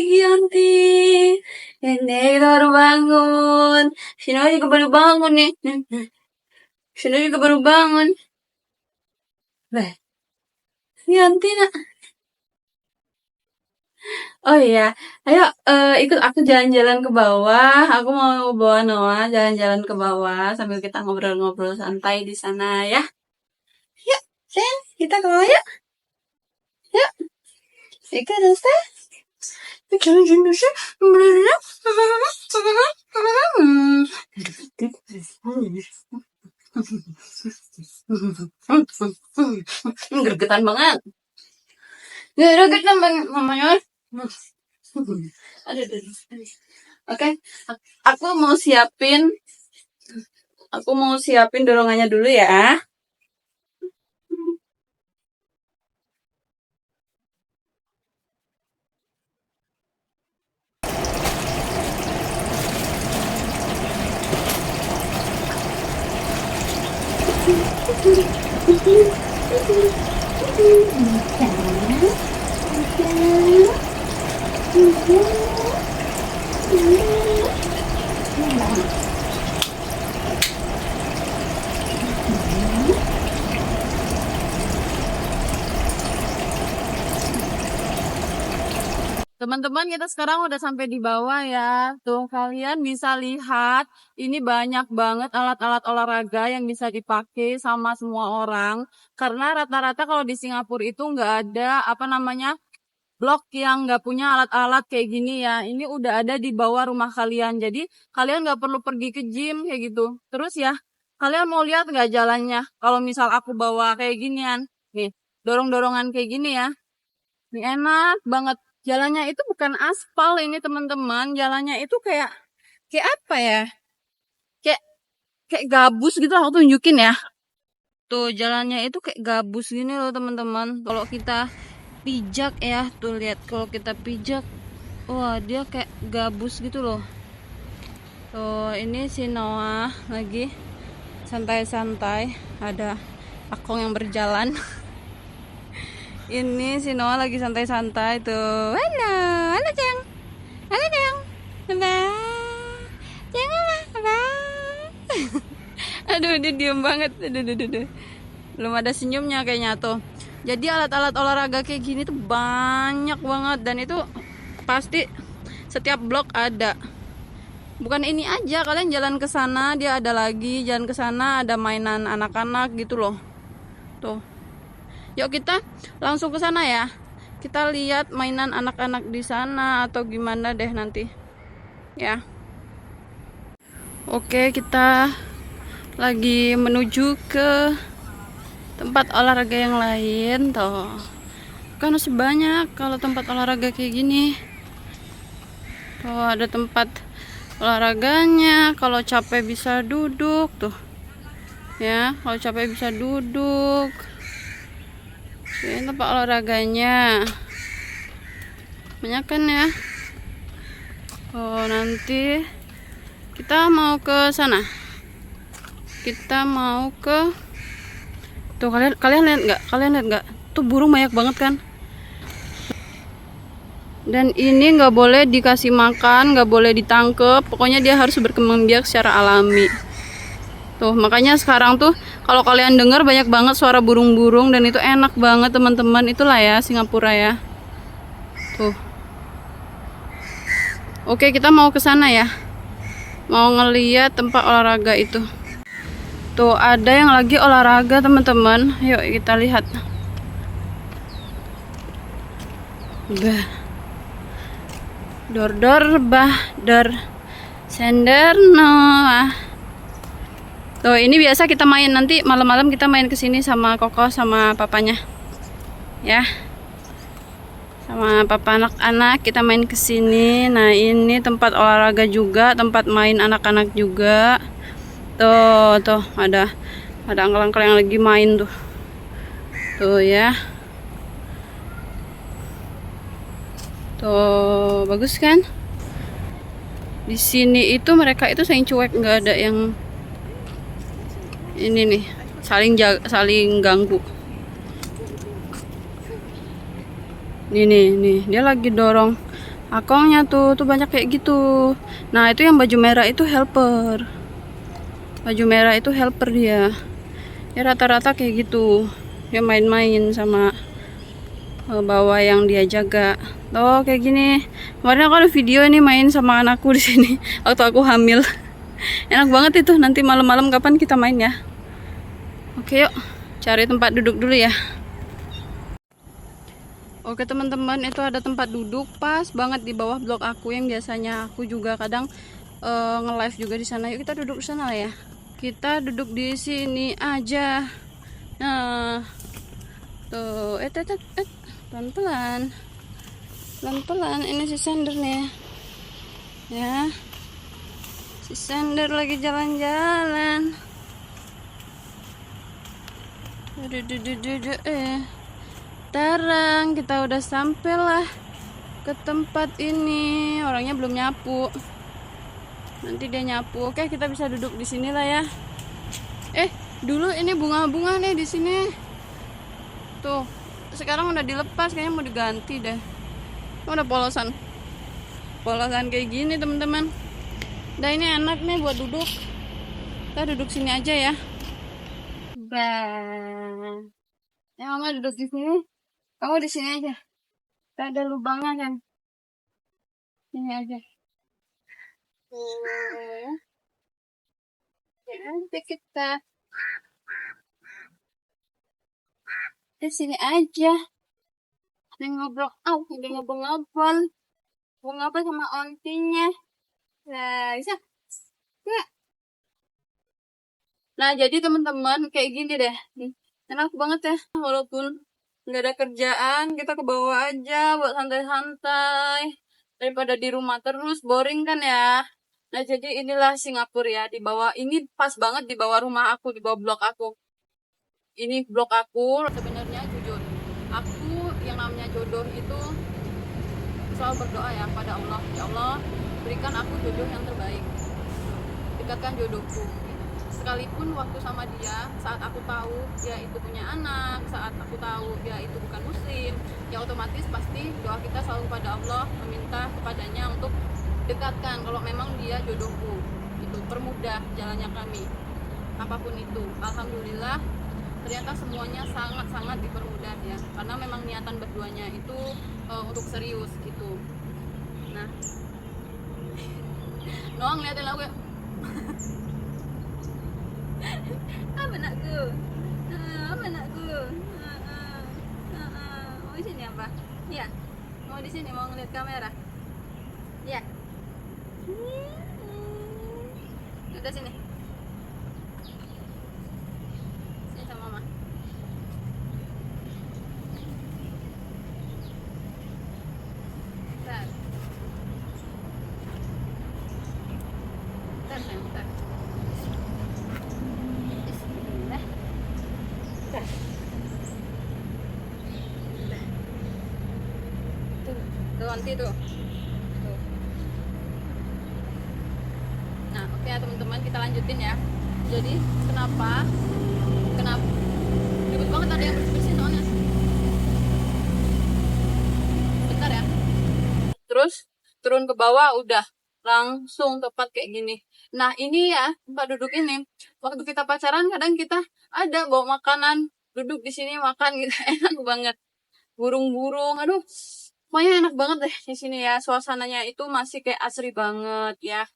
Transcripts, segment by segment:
Gianti. Ini kita baru bangun. Sino juga baru bangun nih. Sino juga baru bangun. Bah, Gianti nak. Oh iya, ayo ikut aku jalan-jalan ke bawah. Aku mau bawa Noah jalan-jalan ke bawah sambil kita ngobrol-ngobrol santai di sana ya. Yuk, sayang, kita ke bawah yuk. Yuk, ikut Ustaz. Gregetan banget. Gregetan banget mamanya. Aduh. Oke, aku mau siapin dorongannya dulu ya. Teman-teman, kita sekarang udah sampai di bawah ya. Tuh, kalian bisa lihat ini banyak banget alat-alat olahraga yang bisa dipakai sama semua orang. Karena rata-rata kalau di Singapura itu nggak ada blok yang nggak punya alat-alat kayak gini ya. Ini udah ada di bawah rumah kalian. Jadi kalian nggak perlu pergi ke gym kayak gitu. Terus ya, kalian mau lihat nggak jalannya? Kalau misal aku bawa kayak ginian, nih, dorong-dorongan kayak gini ya. Ini enak banget. Jalannya itu bukan aspal ini teman-teman. Jalannya itu kayak apa ya? Kayak gabus gitu. Aku tunjukin ya. Tuh jalannya itu kayak gabus gini loh teman-teman. Kalau kita pijak ya, tuh lihat kalau kita pijak, wah dia kayak gabus gitu loh. Tuh ini si Noah lagi santai-santai. Ada akong yang berjalan. Ini si Noah lagi santai-santai tuh. Halo Ceng. Halo Ceng. Halo. Halo. Aduh, dia diem banget. Aduh. Belum ada senyumnya kayaknya tuh. Jadi alat-alat olahraga kayak gini tuh banyak banget dan itu pasti setiap blok ada. Bukan ini aja, kalian jalan ke sana dia ada lagi, jalan ke sana ada mainan anak-anak gitu loh. Tuh. Yuk kita langsung ke sana ya. Kita lihat mainan anak-anak di sana atau gimana deh nanti. Ya. Oke, kita lagi menuju ke tempat olahraga yang lain tuh. Kan masih banyak kalau tempat olahraga kayak gini. Tuh ada tempat olahraganya, kalau capek bisa duduk tuh. Ya, kalau capek bisa duduk. Ini tempat olahraganya banyak kan ya. Oh nanti kita mau ke sana. Kita mau ke tuh, kalian lihat nggak? Tuh burung banyak banget kan. Dan ini nggak boleh dikasih makan, nggak boleh ditangkep. Pokoknya dia harus berkembang biak secara alami. Tuh makanya sekarang tuh kalau kalian dengar banyak banget suara burung-burung dan itu enak banget teman-teman. Itulah ya Singapura ya. Tuh. Oke, kita mau ke sana ya. Mau ngeliat tempat olahraga itu. Tuh ada yang lagi olahraga teman-teman. Yuk kita lihat. Bah. Dor sender Noah. Tuh ini biasa kita main, nanti malam-malam kita main kesini sama Koko sama papanya ya, sama papa anak-anak kita main kesini. Nah ini tempat olahraga juga, tempat main anak-anak juga. Tuh ada angkel-angkel yang lagi main tuh ya. Tuh bagus kan? Di sini itu mereka itu saling cuek, nggak ada yang ini nih saling ganggu. Nih dia lagi dorong Akongnya tuh banyak kayak gitu. Nah itu yang baju merah itu helper. Baju merah itu helper dia. Ya rata-rata kayak gitu. Dia main-main sama bawah yang dia jaga. Tuh kayak gini. Kemarin aku ada video ini main sama anakku di sini waktu aku hamil. Enak banget itu. Nanti malam-malam kapan kita main ya? Oke yuk, cari tempat duduk dulu ya. Oke teman-teman, itu ada tempat duduk pas banget di bawah blok aku yang biasanya aku juga kadang nge-live juga di sana. Yuk kita duduk di sana lah ya. Kita duduk di sini aja. Nah, tuh, pelan-pelan, pelan-pelan. Ini si Sender nih, ya. Si Sender lagi jalan-jalan. Tarang, kita udah sampai lah ke tempat ini. Orangnya belum nyapu. Nanti dia nyapu. Oke, kita bisa duduk di sini lah ya. Dulu ini bunga-bunga nih di sini. Tuh, sekarang udah dilepas, kayaknya mau diganti deh. Udah polosan. Polosan kayak gini, teman-teman. Nah, ini enak nih buat duduk. Kita duduk sini aja ya. Bah. Ya, Mama duduk di sini. Kamu di sini aja. Kita ada lubangnya kan. Sini aja. Ya, nanti kita di sini aja. Ada ngobrol, ada ngobrol-ngobrol. Ngobrol sama ontinya. Nah, bisa. Ya. Nah, jadi teman-teman kayak gini deh. Enak banget ya. Walaupun nggak ada kerjaan, kita ke bawah aja buat santai-santai. Daripada di rumah terus, boring kan ya. Nah, jadi inilah Singapura ya. Di bawah, ini pas banget di bawah rumah aku, di bawah blok aku. Ini blok aku. Sebenarnya jujur, aku yang namanya jodoh itu selalu berdoa ya pada Allah. Ya Allah, berikan aku jodoh yang terbaik. Dekatkan jodohku. Sekalipun waktu sama dia, saat aku tahu dia itu punya anak, saat aku tahu dia itu bukan muslim, ya otomatis pasti doa kita selalu pada Allah, meminta kepadanya untuk dekatkan kalau memang dia jodohku. Itu permudah jalannya kami. Apapun itu. Alhamdulillah ternyata semuanya sangat-sangat dipermudah ya. Karena memang niatan berduanya itu untuk serius gitu. Nah. Noang liatin aku ya. Apa anakku? Apa anakku? Mau di sini apa? Iya. Mau di sini mau ngeliat kamera? Iya. Udah sini. Sini sama mama. Bentar. Bentar, bentar. Tuh nanti tuh. Nah, oke ya teman-teman, kita lanjutin ya. Jadi kenapa ribet banget, ada yang bersih soalnya. Bentar ya. Terus turun ke bawah udah langsung tepat kayak gini. Nah, ini ya tempat duduk ini. Waktu kita pacaran kadang kita ada bawa makanan, duduk di sini makan gitu. Enak banget. Burung-burung, aduh. Pokoknya enak banget deh di sini ya. Suasananya itu masih kayak asri banget ya.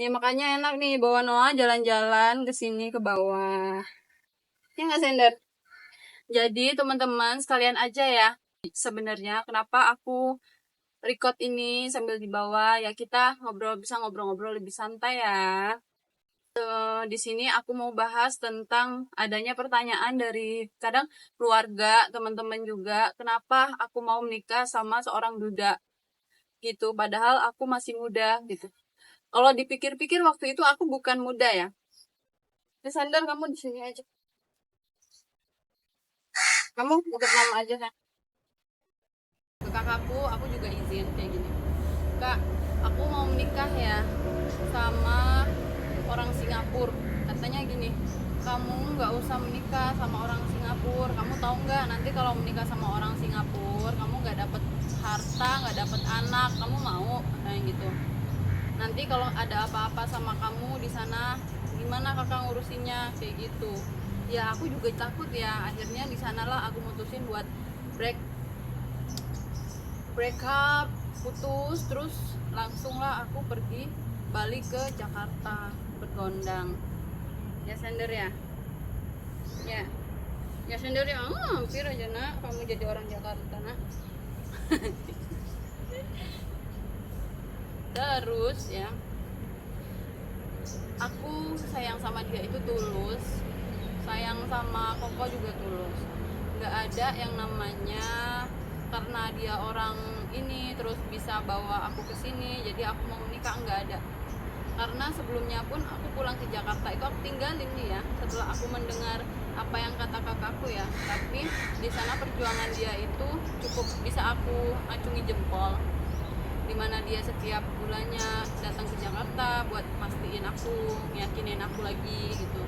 Ya makanya enak nih bawa Noah jalan-jalan ke sini ke bawah. Ya nggak Sender? Jadi teman-teman sekalian aja ya. Sebenarnya kenapa aku record ini sambil di bawah ya, kita bisa ngobrol-ngobrol lebih santai ya. Di sini aku mau bahas tentang adanya pertanyaan dari kadang keluarga, teman-teman juga, kenapa aku mau menikah sama seorang duda gitu, padahal aku masih muda gitu. Kalau dipikir-pikir waktu itu aku bukan muda ya. Sandar, kamu di sini aja. Kamu udah lama aja kan? Ke kakakku, aku juga izin kayak gini. Kak, aku mau menikah ya sama orang Singapura. Katanya gini, kamu nggak usah menikah sama orang Singapura. Kamu tahu nggak nanti kalau menikah sama orang Singapura, kamu nggak dapet harta, nggak dapat anak, kamu mau kayak gitu. Nanti kalau ada apa-apa sama kamu di sana gimana kakak ngurusinnya kayak gitu. Ya aku juga takut ya, akhirnya di sanalah aku mutusin buat break up, putus, terus langsung lah aku pergi balik ke Jakarta bergondang. Ya sender ya, ya ya sender ya. Hampir aja nak kamu jadi orang Jakarta nak. Terus ya, aku sayang sama dia itu tulus, sayang sama Koko juga tulus. Nggak ada yang namanya karena dia orang ini terus bisa bawa aku ke sini jadi aku mau menikah, nggak ada. Karena sebelumnya pun aku pulang ke Jakarta itu aku tinggalin dia setelah aku mendengar apa yang kata kakakku ya, tapi di sana perjuangan dia itu cukup bisa aku acungi jempol, dimana dia setiap bulannya datang ke Jakarta buat pastiin aku, yakinin aku lagi gitu,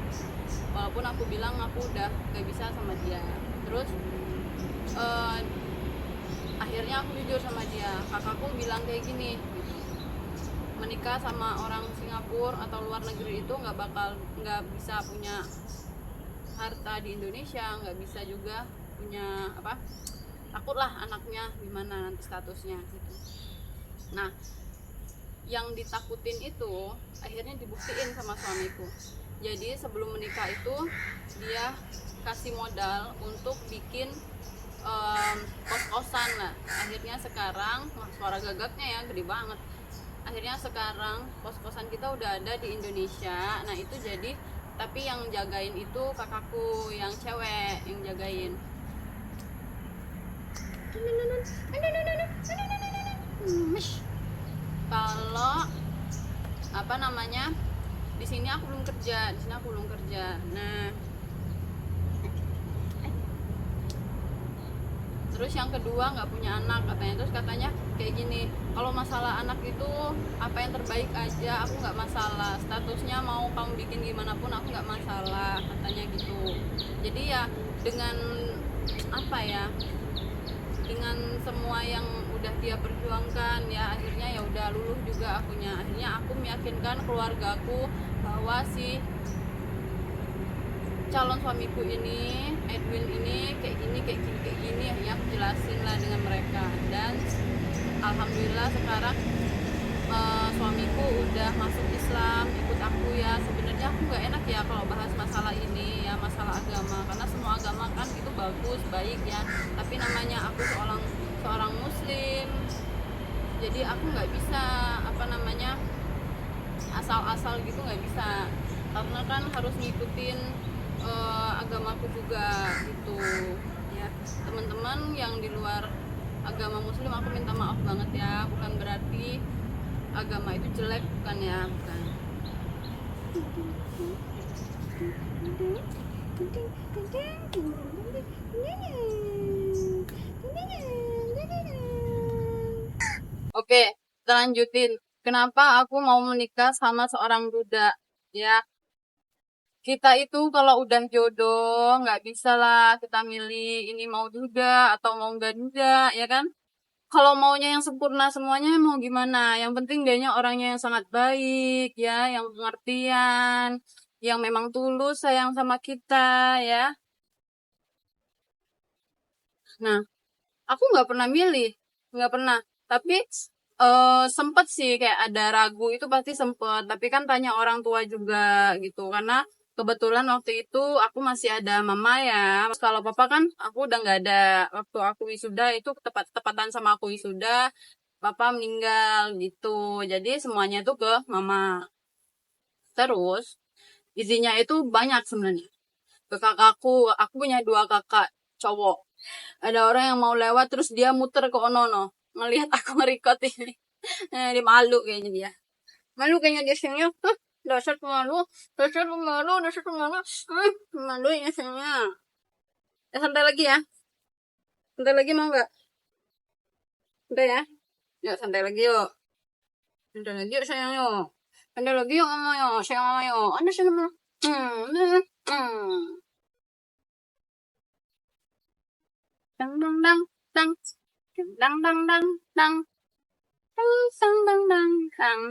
walaupun aku bilang aku udah gak bisa sama dia. Terus akhirnya aku jujur sama dia, kakakku bilang kayak gini gitu, menikah sama orang Singapura atau luar negeri itu nggak bisa punya harta di Indonesia, nggak bisa juga punya apa, takutlah anaknya gimana nanti statusnya gitu. Nah yang ditakutin itu akhirnya dibuktiin sama suamiku. Jadi sebelum menikah itu dia kasih modal untuk bikin kos-kosan lah. Akhirnya sekarang suara gagaknya ya gede banget. Akhirnya sekarang kos-kosan kita udah ada di Indonesia. Nah itu jadi, tapi yang jagain itu kakakku yang cewek yang jagain. Kalau apa namanya, di sini aku belum kerja, Nah terus yang kedua nggak punya anak katanya. Terus katanya kayak gini, kalau masalah anak itu apa yang terbaik aja, aku nggak masalah, statusnya mau kamu bikin gimana pun aku nggak masalah katanya gitu. Jadi ya dengan apa ya, dengan semua yang udah dia perjuangkan ya akhirnya ya udah luluh juga akunya. Akhirnya aku meyakinkan keluargaku bahwa si calon suamiku ini, Edwin ini kayak gini, ya aku jelasin lah dengan mereka. Dan alhamdulillah sekarang suamiku udah masuk Islam, ikut aku ya. Sebenarnya aku nggak enak ya kalau bahas masalah ini ya, masalah agama, karena semua agama kan itu bagus, baik ya. Tapi namanya aku seorang muslim, jadi aku nggak bisa apa namanya asal-asal gitu, nggak bisa, karena kan harus ngikutin agamaku juga gitu ya. Teman-teman yang di luar agama muslim aku minta maaf banget ya, bukan berarti agama itu jelek, bukan ya, bukan. Oke, kita lanjutin. Kenapa aku mau menikah sama seorang duda ya? Kita itu kalau udah jodoh nggak bisa lah kita milih ini mau duda atau mau nggak duda ya kan. Kalau maunya yang sempurna semuanya mau gimana, yang penting dianya orangnya yang sangat baik ya, yang pengertian, yang memang tulus sayang sama kita ya. Nah aku nggak pernah milih, nggak pernah, tapi sempet sih kayak ada ragu, itu pasti sempet, tapi kan tanya orang tua juga gitu, karena kebetulan waktu itu aku masih ada mama ya. Kalau papa kan aku udah nggak ada, waktu aku wisuda itu tepatan sama aku wisuda papa meninggal gitu, jadi semuanya itu ke mama. Terus izinnya itu banyak sebenarnya ke kakakku. Aku punya dua kakak cowok. Ada orang yang mau lewat terus dia muter ke Onono ngelihat aku nge-record ini. Dia malu kayaknya dia. Malu kayaknya dia singnya. Dasar pemalu, dasar pemalu, dasar pemalu. Malu ya singnya. Santai lagi ya. Santai lagi mau nggak? Santai ya. Yuk santai lagi yuk. Santai lagi yuk sayang yuk. Santai lagi yuk mama yuk. Sayang mama yuk. Anda sini mama. Dang dang dang dang. Dang dang dang dang dang dang dang dang dang.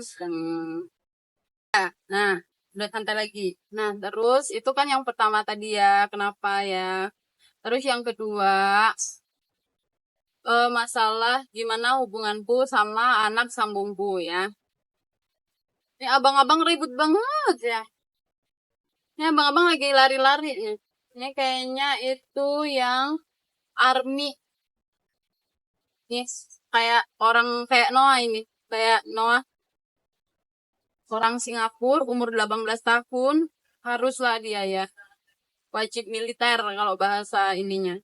Nah, udah santai lagi. Nah, terus itu kan yang pertama tadi ya, kenapa ya? Terus yang kedua, masalah gimana hubunganku sama anak sambungku ya. Ini abang-abang ribut banget ya. Ini abang-abang lagi lari-lari nih. Ini kayaknya itu yang army. Nih, kayak orang kayak Noah ini. Kayak Noah, orang Singapura, umur 18 tahun. Haruslah dia ya. Wajib militer kalau bahasa ininya.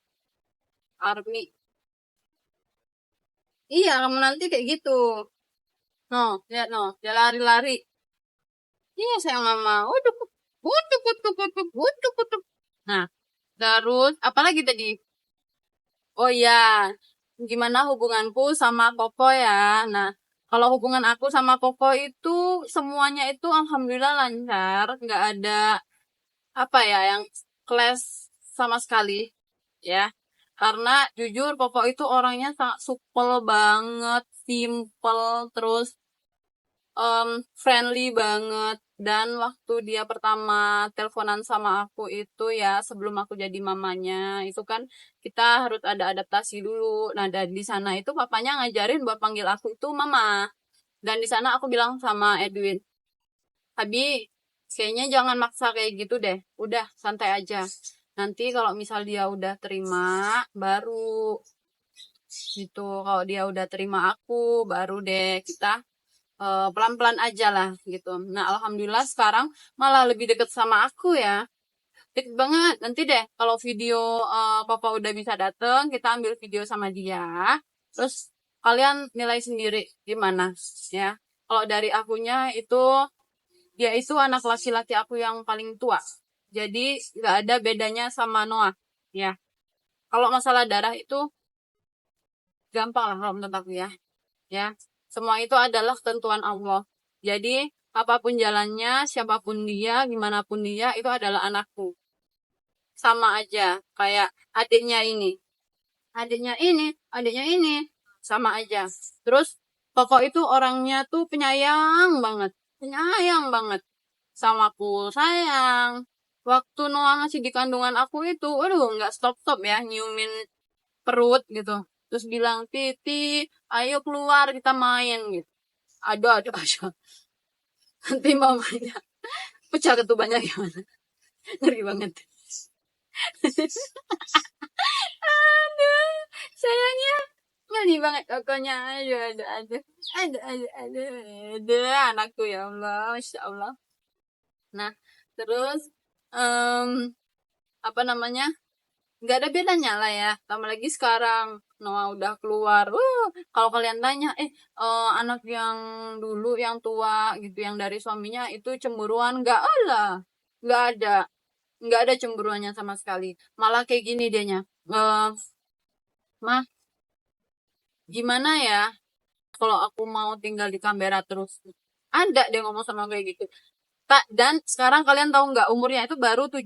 Army. Iya, kamu nanti kayak gitu. No, lihat no, dia lari-lari. Iya, sayang mama. Uduk, uduk, uduk, uduk, uduk, uduk. Nah, terus apalagi tadi? Oh ya, gimana hubunganku sama Koko ya? Nah, kalau hubungan aku sama Koko itu semuanya itu alhamdulillah lancar, nggak ada apa ya yang clash sama sekali, ya. Karena jujur Koko itu orangnya sangat supel banget, simple, terus friendly banget. Dan waktu dia pertama teleponan sama aku itu ya sebelum aku jadi mamanya itu kan kita harus ada adaptasi dulu. Nah dan di sana itu papanya ngajarin buat panggil aku itu mama. Dan di sana aku bilang sama Edwin, Abi, kayaknya jangan maksa kayak gitu deh. Udah santai aja. Nanti kalau misal dia udah terima baru gitu. Kalau dia udah terima aku baru deh kita pelan-pelan aja lah gitu. Nah, alhamdulillah sekarang malah lebih deket sama aku ya. Deket banget. Nanti deh kalau video Papa udah bisa dateng, kita ambil video sama dia. Terus kalian nilai sendiri gimana ya. Kalau dari akunya itu dia itu anak laki-laki aku yang paling tua. Jadi nggak ada bedanya sama Noah ya. Kalau masalah darah itu gampang lah kalau menurut aku ya. Ya, semua itu adalah ketentuan Allah. Jadi, apapun jalannya, siapapun dia, gimana pun dia, itu adalah anakku. Sama aja, kayak adiknya ini. Adiknya ini, adiknya ini. Sama aja. Terus, pokok itu orangnya tuh penyayang banget. Penyayang banget. Sama aku, sayang. Waktu Noah masih di kandungan aku itu, aduh, nggak stop-stop ya, nyiumin perut gitu. Terus bilang, Titi, ayo keluar kita main gitu. Aduh, aduh. Nanti mamanya pecah ketubannya gimana? Ngeri banget. Aduh, sayangnya ngeri banget pokoknya. Aduh, anakku ya Allah, Masya Allah. Nah, terus, em, apa namanya, nggak ada bedanya lah ya. Tambah lagi sekarang Noah udah keluar. Kalau kalian tanya, anak yang dulu yang tua gitu, yang dari suaminya itu cemburuan? Nggak ada, nggak ada, nggak ada cemburuannya sama sekali. Malah kayak gini dianya, mah gimana ya kalau aku mau tinggal di Canberra terus? Ada dia ngomong sama kayak gitu. Tak dan sekarang kalian tahu nggak umurnya itu baru 7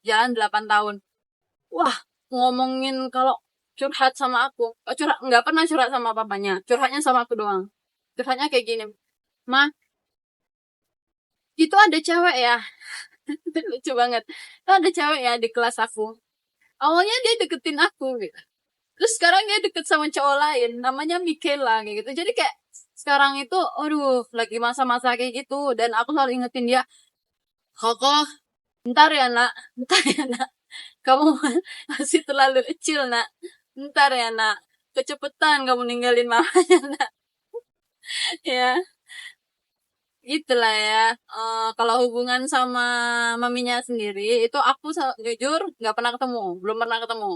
jalan 8 tahun. Wah, ngomongin kalau curhat sama aku. Curhat nggak pernah curhat sama papanya. Curhatnya sama aku doang. Curhatnya kayak gini. Mah, itu ada cewek ya. Lucu banget. Itu ada cewek ya di kelas aku. Awalnya dia deketin aku gitu. Terus sekarang dia deket sama cowok lain. Namanya Michaela kayak gitu. Jadi kayak sekarang itu, aduh, lagi masa-masa kayak gitu. Dan aku selalu ingetin dia, Koko, bentar ya nak. Bentar ya nak. Kamu masih terlalu kecil nak. Bentar ya nak. Kecepetan kamu ninggalin mamanya nak. Ya, itulah ya. Kalau hubungan sama maminya sendiri, itu aku jujur nggak pernah ketemu. Belum pernah ketemu.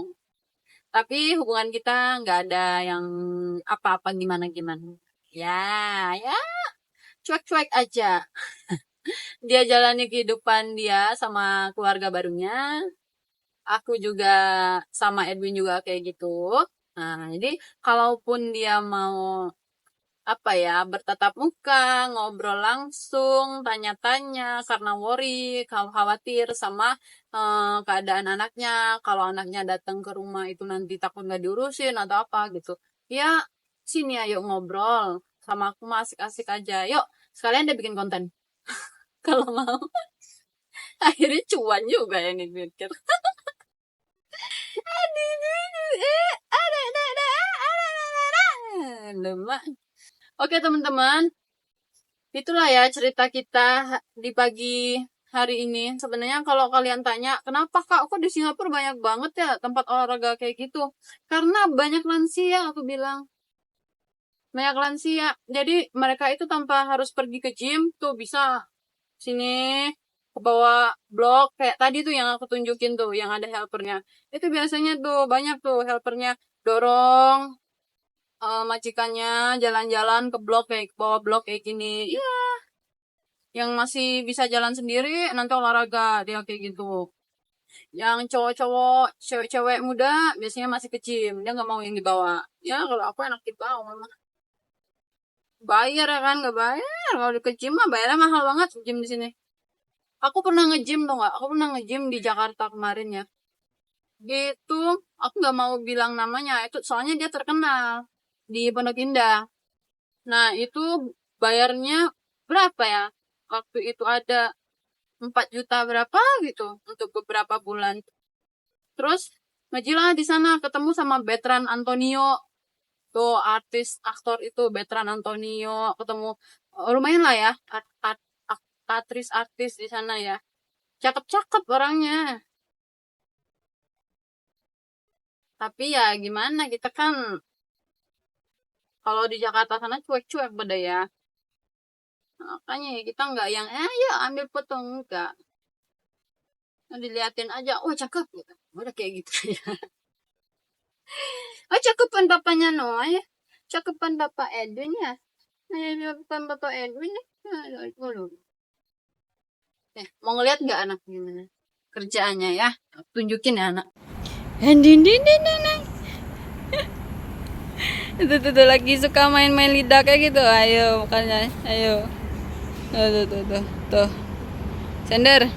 Tapi hubungan kita nggak ada yang apa-apa gimana-gimana. Ya, ya, cuek-cuek aja. Dia jalani kehidupan dia sama keluarga barunya. Aku juga sama Edwin juga kayak gitu. Nah, jadi kalaupun dia mau apa ya bertatap muka, ngobrol langsung, tanya-tanya karena worry, kalau khawatir sama keadaan anaknya, kalau anaknya datang ke rumah itu nanti takut nggak diurusin atau apa gitu. Ya, sini ayo ngobrol sama aku, masih asik aja. Yuk, sekalian deh bikin konten. Kalau mau. Akhirnya cuan juga yang dipikir. Lemak. Oke teman-teman, itulah ya cerita kita di pagi hari ini. Sebenarnya kalau kalian tanya, kenapa kak, kok di Singapura banyak banget ya tempat olahraga kayak gitu? Karena banyak lansia, aku bilang. Banyak lansia. Jadi mereka itu tanpa harus pergi ke gym, tuh bisa sini ke bawah blok. Kayak tadi tuh yang aku tunjukin tuh, yang ada helpernya. Itu biasanya tuh banyak tuh helpernya dorong majikannya jalan-jalan ke blok kayak ke bawah blok kayak gini. Ya, yang masih bisa jalan sendiri nanti olahraga dia kayak gitu. Yang cowok-cowok, cewek-cewek muda biasanya masih ke gym, dia nggak mau yang dibawa. Ya kalau aku enak dibawa mah. Bayar ya kan, nggak bayar. Kalau ke gym mah bayarnya mahal banget gym di sini. Aku pernah nge-gym tuh nggak? Aku pernah nge-gym di Jakarta kemarin ya. Gitu, aku nggak mau bilang namanya. Itu soalnya dia terkenal di Pondok Indah. Nah, itu bayarnya berapa ya? Waktu itu ada 4 juta berapa gitu untuk beberapa bulan. Terus ngejilah di sana ketemu sama Betran Antonio. Tuh artis aktor itu Betran Antonio ketemu lumayan lah ya aktris artis di sana ya. Cakep-cakep orangnya. Tapi ya gimana kita kan kalau di Jakarta sana cuek-cuek beda ya. Makanya ya kita nggak yang ya ambil foto enggak. Diliatin aja, oh cakep gitu. Udah kayak gitu ya. Oh cakepan bapaknya Noah ya. Cakepan bapak Edwin ya. Cakepan bapak Edwin ya. Mau ngeliat nggak anak gimana kerjaannya ya? Tunjukin ya anak. Din. Tuh, lagi suka main-main lidah kayak gitu. Ayo makanya, ayo. Tuh. Sender.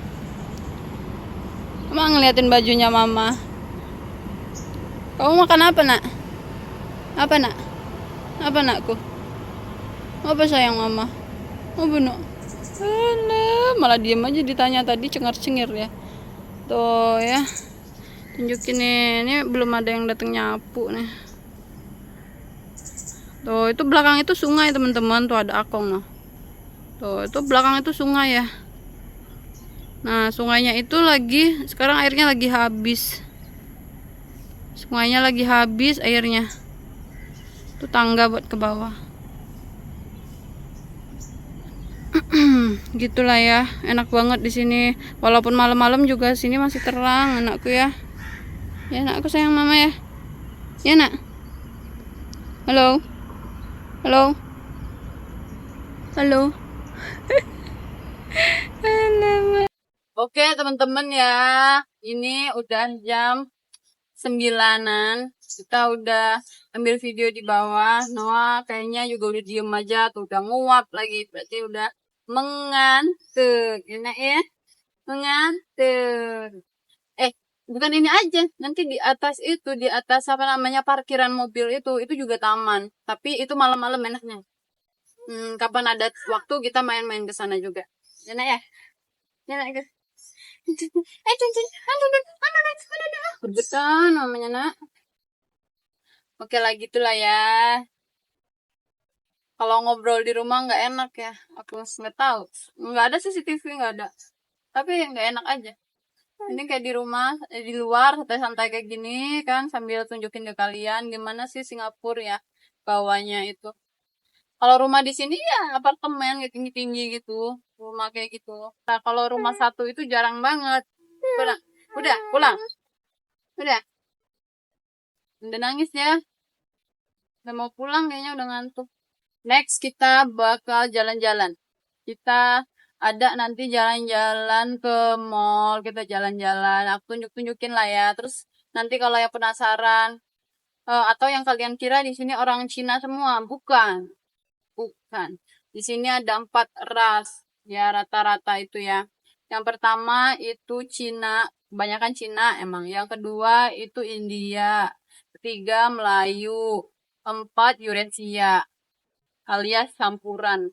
Emang ngeliatin bajunya mama. Kamu makan apa nak? Apa nak? Apa nakku? Apa sayang mama? Oh benar. Alah, malah diem aja ditanya tadi cengar-cengir ya. Tuh ya. Tunjukin nih, ini belum ada yang datang nyapu nih. Tuh, itu belakang itu sungai teman-teman, tuh ada akong loh. Tuh, itu belakang itu sungai ya. Nah, sungainya itu lagi, sekarang airnya lagi habis. Sungainya lagi habis airnya. Itu tangga buat ke bawah. Gitulah ya, enak banget di sini. Walaupun malam-malam juga sini masih terang, anakku ya. Ya anakku sayang mama ya. Ya nak. Halo. Halo. Halo. Oke teman-teman ya, ini udah jam 9-an. Kita udah ambil video di bawah. Noah kayaknya juga udah diem aja tuh, udah nguap lagi, berarti udah mengantuk. Enak ya, mengantuk. Bukan ini aja, nanti di atas itu, di atas apa namanya parkiran mobil itu juga taman. Tapi itu malam-malam enaknya. Kapan ada waktu kita main-main ke sana juga. Enak ya? Enak ya? Bergetan namanya nak. Oke lah gitulah ya. Kalau ngobrol di rumah nggak enak ya. Aku nggak tahu. Nggak ada CCTV nggak ada. Tapi nggak enak aja. Ini kayak di rumah, di luar santai-santai kayak gini kan sambil tunjukin ke kalian gimana sih Singapura ya bawahnya itu. Kalau rumah di sini ya apartemen kayak tinggi-tinggi gitu, rumah kayak gitu. Nah kalau rumah satu itu jarang banget. Udah pulang, udah nangis ya, udah mau pulang kayaknya udah ngantuk. Next kita bakal jalan-jalan. Kita ada nanti jalan-jalan ke mall, kita jalan-jalan. Aku tunjukin lah ya. Terus nanti kalau yang penasaran atau yang kalian kira di sini orang Cina semua, bukan. Di sini ada 4 ras ya rata-rata itu ya. Yang pertama itu Cina, kebanyakan Cina emang. Yang kedua itu India. Ketiga Melayu. 4 Euresia alias campuran.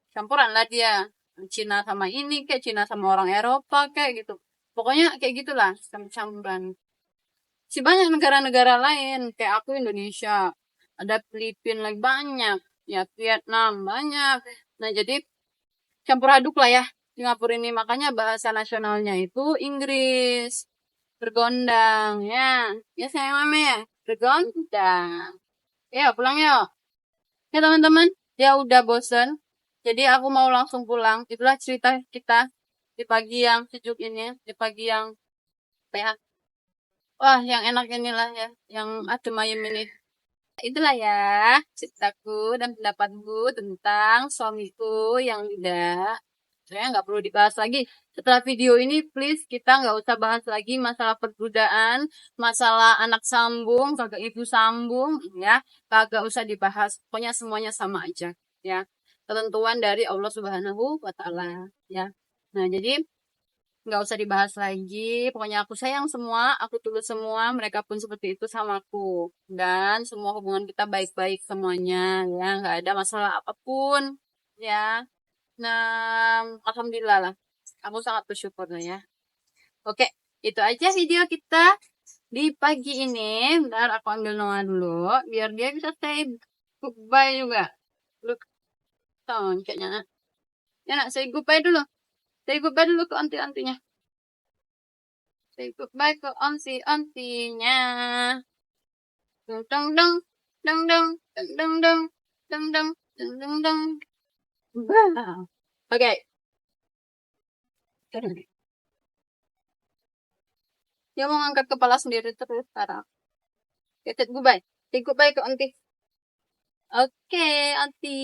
Campuran lah dia. Cina sama ini kayak Cina sama orang Eropa kayak gitu. Pokoknya kayak gitulah campuran. Si banyak negara-negara lain kayak aku Indonesia. Ada Filipina lagi banyak. Ya Vietnam banyak. Nah jadi campur aduk lah ya Singapura ini. Makanya bahasa nasionalnya itu Inggris. Bergondang ya. Ya saya mame ya. Bergondang. Ya pulang yuk. Ya teman-teman. Ya udah bosen. Jadi aku mau langsung pulang. Itulah cerita kita di pagi yang sejuk ini. Di pagi yang apa ya? Wah yang enak inilah ya. Yang adem ayem ini. Itulah ya ceritaku dan pendapatku tentang suamiku yang tidak. Saya nggak perlu dibahas lagi. Setelah video ini, please kita nggak usah bahas lagi masalah perbudakan, masalah anak sambung, kagak ibu sambung, ya, kagak usah dibahas. Pokoknya semuanya sama aja, ya. Ketentuan dari Allah Subhanahu wa Ta'ala, ya. Nah, jadi nggak usah dibahas lagi. Pokoknya aku sayang semua, aku tulus semua, mereka pun seperti itu sama aku. Dan semua hubungan kita baik-baik semuanya, ya, nggak ada masalah apapun, ya. Nah, alhamdulillah lah. Aku sangat bersyukur lah ya. Oke, itu aja video kita di pagi ini. Bentar aku ambil Noah dulu, biar dia bisa say goodbye juga. Look, tahun kayaknya. Ya nak, say goodbye dulu. Say goodbye dulu ke anti-antinya. Say goodbye ke anti-antinya. Deng deng deng deng deng deng deng deng deng deng deng deng. Oke. Dia mau ngangkat kepala sendiri terus sekarang. Say goodbye. Say goodbye ke anti. Oke, Aunty.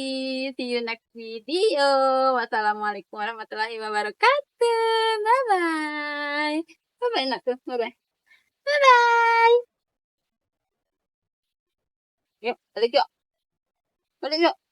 See you next video. Wassalamualaikum warahmatullahi wabarakatuh. Bye-bye. Bye-bye, nak tuh. Bye-bye. Bye-bye. Yuk, balik yuk. Balik yuk.